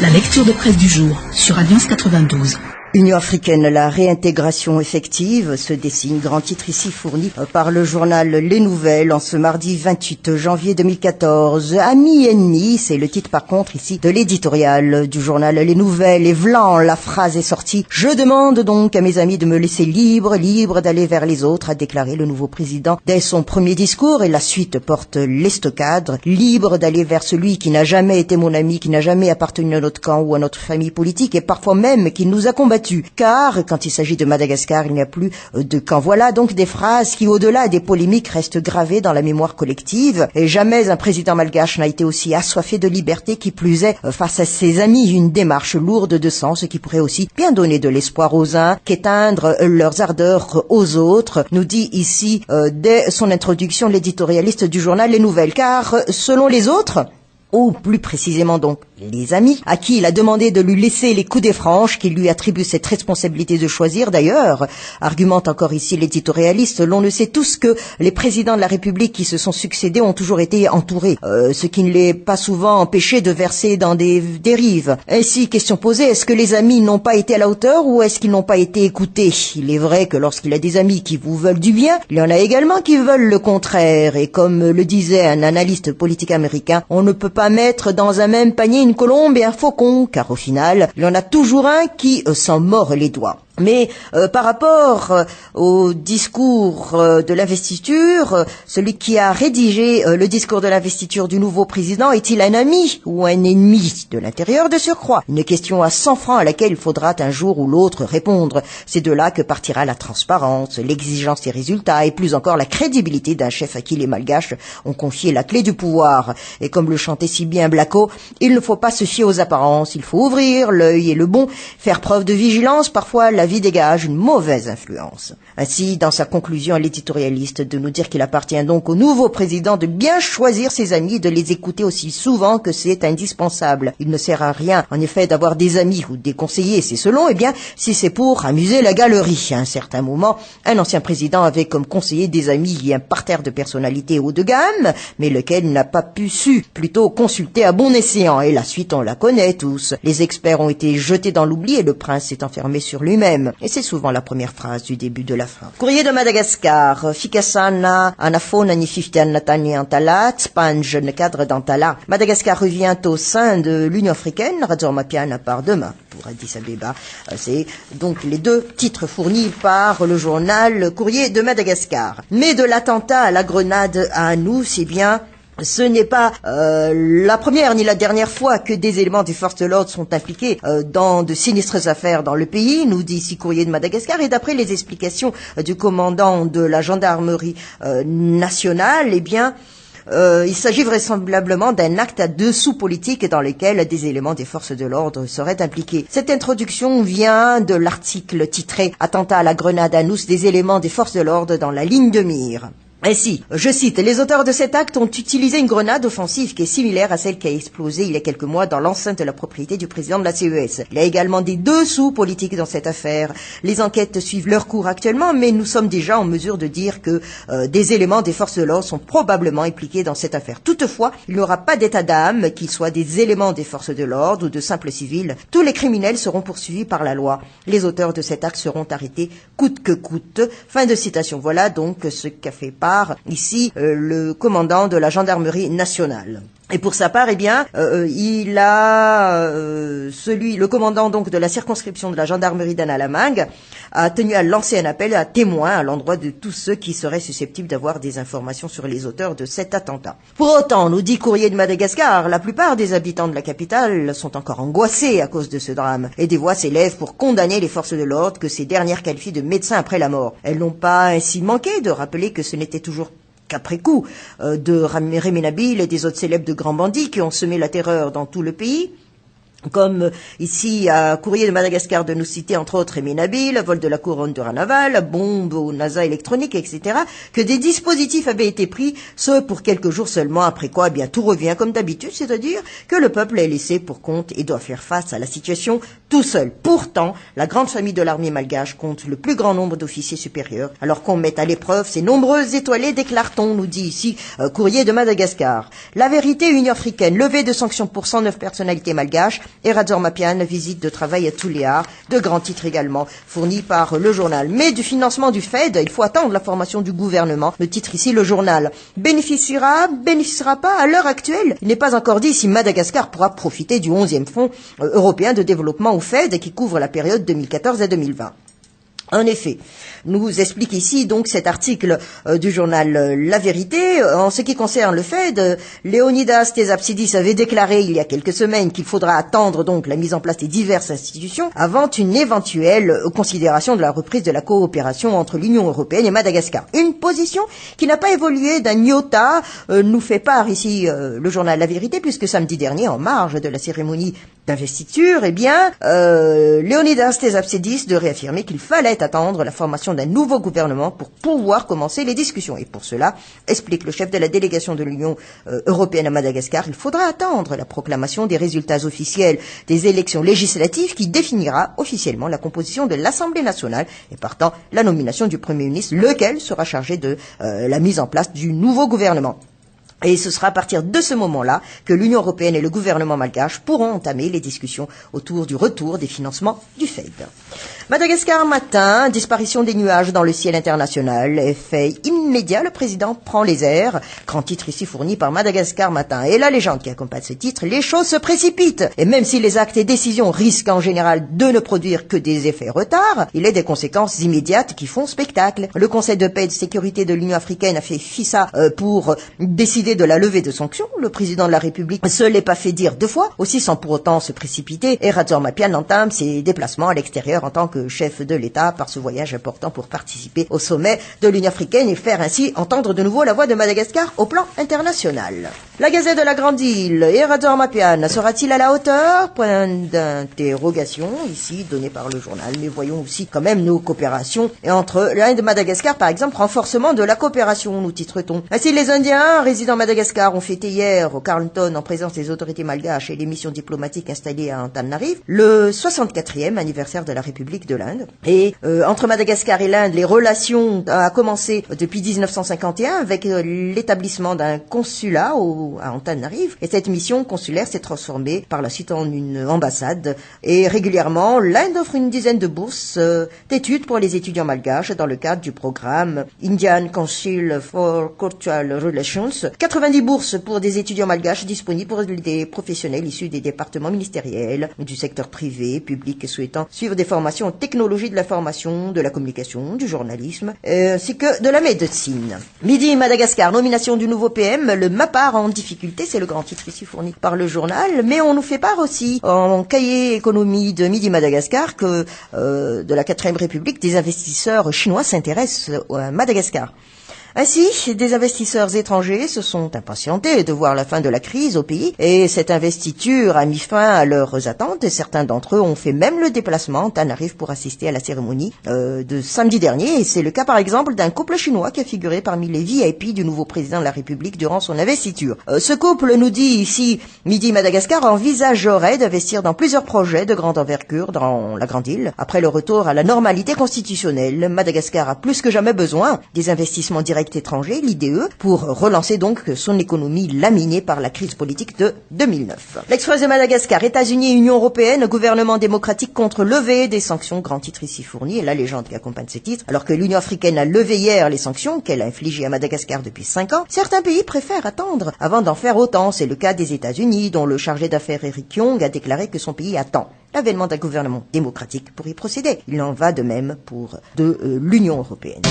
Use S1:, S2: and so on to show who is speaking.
S1: La lecture de presse du jour sur Alliance 92.
S2: Union africaine, la réintégration effective se dessine. Grand titre ici fourni par le journal Les Nouvelles en ce mardi 28 janvier 2014. Amis ennemis, c'est le titre par contre ici de l'éditorial du journal Les Nouvelles. Et vlan, la phrase est sortie. Je demande donc à mes amis de me laisser libre d'aller vers les autres, a déclaré le nouveau président dès son premier discours. Et la suite porte l'estocade. Libre d'aller vers celui qui n'a jamais été mon ami, qui n'a jamais appartenu à notre camp ou à notre famille politique et parfois même qui nous a combattus. Car, quand il s'agit de Madagascar, il n'y a plus de camp. Voilà donc des phrases qui, au-delà des polémiques, restent gravées dans la mémoire collective. Et jamais un président malgache n'a été aussi assoiffé de liberté, qui plus est, face à ses amis, une démarche lourde de sens qui pourrait aussi bien donner de l'espoir aux uns qu'éteindre leurs ardeurs aux autres, nous dit ici, dès son introduction, l'éditorialiste du journal Les Nouvelles. Car, selon les autres, ou plus précisément donc les amis, à qui il a demandé de lui laisser les coups des franches, qui lui attribue cette responsabilité de choisir d'ailleurs, argumente encore ici l'éditorialiste, l'on ne sait tous que les présidents de la République qui se sont succédés ont toujours été entourés, ce qui ne les pas souvent empêché de verser dans des dérives. Ainsi, question posée, est-ce que les amis n'ont pas été à la hauteur ou est-ce qu'ils n'ont pas été écoutés? Il est vrai que lorsqu'il y a des amis qui vous veulent du bien, il y en a également qui veulent le contraire, et comme le disait un analyste politique américain, on ne peut pas mettre dans un même panier une colombe et un faucon, car au final, il y en a toujours un qui s'en mord les doigts. Mais par rapport au discours de l'investiture, celui qui a rédigé le discours de l'investiture du nouveau président est-il un ami ou un ennemi de l'intérieur de surcroît? Une question à 100 francs à laquelle il faudra un jour ou l'autre répondre. C'est de là que partira la transparence, l'exigence des résultats et plus encore la crédibilité d'un chef à qui les Malgaches ont confié la clé du pouvoir. Et comme le chantait si bien Blacko, il ne faut pas se fier aux apparences, il faut ouvrir l'œil et le bon, faire preuve de vigilance, parfois la vie dégage une mauvaise influence. Ainsi, dans sa conclusion à l'éditorialiste, de nous dire qu'il appartient donc au nouveau président de bien choisir ses amis et de les écouter aussi souvent que c'est indispensable. Il ne sert à rien, en effet, d'avoir des amis ou des conseillers, c'est selon, si c'est pour amuser la galerie. À un certain moment, un ancien président avait comme conseiller des amis et un parterre de personnalités haut de gamme, mais lequel n'a pas su plutôt consulter à bon escient. Et la suite, on la connaît tous. Les experts ont été jetés dans l'oubli et le prince s'est enfermé sur lui-même. Et c'est souvent la première phrase du début de la fin. Courrier de Madagascar. Fikasana anafona ni fiftian natani antala, spange ne cadre d'antala. Madagascar revient au sein de l'Union africaine. Radzor Mapiana part demain pour Addis Abeba. C'est donc les deux titres fournis par le journal Courrier de Madagascar. Mais de l'attentat à la grenade à nous, c'est bien... Ce n'est pas la première ni la dernière fois que des éléments des forces de l'ordre sont impliqués dans de sinistres affaires dans le pays, nous dit ici Courrier de Madagascar, et d'après les explications du commandant de la gendarmerie nationale, il s'agit vraisemblablement d'un acte à dessous politique dans lequel des éléments des forces de l'ordre seraient impliqués. Cette introduction vient de l'article titré « Attentat à la grenade à Nous, des éléments des forces de l'ordre dans la ligne de mire ». Ainsi, je cite, les auteurs de cet acte ont utilisé une grenade offensive qui est similaire à celle qui a explosé il y a quelques mois dans l'enceinte de la propriété du président de la CES. Il y a également des dessous politiques dans cette affaire. Les enquêtes suivent leur cours actuellement, mais nous sommes déjà en mesure de dire que des éléments des forces de l'ordre sont probablement impliqués dans cette affaire. Toutefois, il n'y aura pas d'état d'âme, qu'ils soient des éléments des forces de l'ordre ou de simples civils. Tous les criminels seront poursuivis par la loi. Les auteurs de cet acte seront arrêtés coûte que coûte. Fin de citation. Voilà donc ce qu'a fait ici le commandant de la gendarmerie nationale. Et pour sa part, il a le commandant donc de la circonscription de la gendarmerie d'Analamang a tenu à lancer un appel à témoins à l'endroit de tous ceux qui seraient susceptibles d'avoir des informations sur les auteurs de cet attentat. Pour autant, nous dit Courrier de Madagascar, la plupart des habitants de la capitale sont encore angoissés à cause de ce drame, et des voix s'élèvent pour condamner les forces de l'ordre que ces dernières qualifient de médecins après la mort. Elles n'ont pas ainsi manqué de rappeler que ce n'était toujours qu'après coup de Rémy Nabil et des autres célèbres de grands bandits qui ont semé la terreur dans tout le pays. Comme ici à Courrier de Madagascar de nous citer entre autres Rémy Nabil, vol de la couronne de Ranaval, bombe au NASA électronique, etc., que des dispositifs avaient été pris, ce pour quelques jours seulement, après quoi tout revient comme d'habitude, c'est-à-dire que le peuple est laissé pour compte et doit faire face à la situation tout seul. Pourtant, la grande famille de l'armée malgache compte le plus grand nombre d'officiers supérieurs, alors qu'on met à l'épreuve ces nombreuses étoilées, déclare-t-on, nous dit ici Courrier de Madagascar. La vérité, Union africaine, levée de sanctions pour 109 personnalités malgaches, et Radzormapian, visite de travail à Tuléar, de grands titres également, fournis par le journal. Mais du financement du FED, il faut attendre la formation du gouvernement. Le titre ici, le journal. Bénéficiera pas à l'heure actuelle. Il n'est pas encore dit si Madagascar pourra profiter du 11e Fonds européen de développement au FED qui couvre la période 2014 à 2020. En effet, nous explique ici donc cet article du journal La Vérité. En ce qui concerne le FED, Léonidas Tesapsidis avait déclaré il y a quelques semaines qu'il faudra attendre donc la mise en place des diverses institutions avant une éventuelle considération de la reprise de la coopération entre l'Union européenne et Madagascar. Une position qui n'a pas évolué d'un iota, nous fait part ici le journal La Vérité, puisque samedi dernier, en marge de la cérémonie d'investiture, Léonidas Tesapsidis de réaffirmer qu'il fallait attendre la formation d'un nouveau gouvernement pour pouvoir commencer les discussions. Et pour cela, explique le chef de la délégation de l'Union européenne à Madagascar, il faudra attendre la proclamation des résultats officiels des élections législatives qui définira officiellement la composition de l'Assemblée nationale et partant la nomination du Premier ministre, lequel sera chargé de la mise en place du nouveau gouvernement. Et ce sera à partir de ce moment-là que l'Union européenne et le gouvernement malgache pourront entamer les discussions autour du retour des financements du FED. Madagascar matin, disparition des nuages dans le ciel international. Effet immédiat, le président prend les airs. Grand titre ici fourni par Madagascar matin. Et la légende qui accompagne ce titre, les choses se précipitent. Et même si les actes et décisions risquent en général de ne produire que des effets retards, il est des conséquences immédiates qui font spectacle. Le Conseil de paix et de sécurité de l'Union africaine a fait FISA pour décider de la levée de sanctions. Le président de la République se l'est pas fait dire deux fois, aussi sans pour autant se précipiter. Et Radzormapian entame ses déplacements à l'extérieur en tant que chef de l'État par ce voyage important pour participer au sommet de l'Union africaine et faire ainsi entendre de nouveau la voix de Madagascar au plan international. La Gazette de la Grande Île et Radzormapian sera-t-il à la hauteur? Point d'interrogation ici donné par le journal. Mais voyons aussi quand même nos coopérations. Et entre l'Inde et Madagascar, par exemple, renforcement de la coopération, nous titre-t-on. Ainsi, les Indiens résidant à Madagascar ont fêté hier au Carlton en présence des autorités malgaches et les missions diplomatiques installées à Antananarive le 64e anniversaire de la République de l'Inde. Et entre Madagascar et l'Inde, les relations ont commencé depuis 1951 avec l'établissement d'un consulat à Antananarive. Et cette mission consulaire s'est transformée par la suite en une ambassade. Et régulièrement, l'Inde offre une dizaine de bourses d'études pour les étudiants malgaches dans le cadre du programme Indian Council for Cultural Relations. 90 bourses pour des étudiants malgaches disponibles pour des professionnels issus des départements ministériels, du secteur privé, public, souhaitant suivre des formations en technologie de l'information, de la communication, du journalisme, ainsi que de la médecine. Midi Madagascar, nomination du nouveau PM, le MAPAR en difficulté, c'est le grand titre ici fourni par le journal, mais on nous fait part aussi en cahier économie de Midi Madagascar que de la 4e République, des investisseurs chinois s'intéressent à Madagascar. Ainsi, des investisseurs étrangers se sont impatientés de voir la fin de la crise au pays et cette investiture a mis fin à leurs attentes et certains d'entre eux ont fait même le déplacement à Tanarive pour assister à la cérémonie de samedi dernier. Et c'est le cas par exemple d'un couple chinois qui a figuré parmi les VIP du nouveau président de la République durant son investiture. Ce couple, nous dit ici Midi Madagascar, envisagerait d'investir dans plusieurs projets de grande envergure dans la Grande Île. Après le retour à la normalité constitutionnelle, Madagascar a plus que jamais besoin des investissements directs étranger, l'IDE, pour relancer donc son économie laminée par la crise politique de 2009. L'Express de Madagascar, États-Unis et Union européenne, gouvernement démocratique contre levée des sanctions, grand titre ici fourni, et la légende qui accompagne ce titre, alors que l'Union africaine a levé hier les sanctions qu'elle a infligées à Madagascar depuis 5 ans, certains pays préfèrent attendre avant d'en faire autant. C'est le cas des États-Unis, dont le chargé d'affaires Eric Young a déclaré que son pays attend l'avènement d'un gouvernement démocratique pour y procéder. Il en va de même pour l'Union européenne.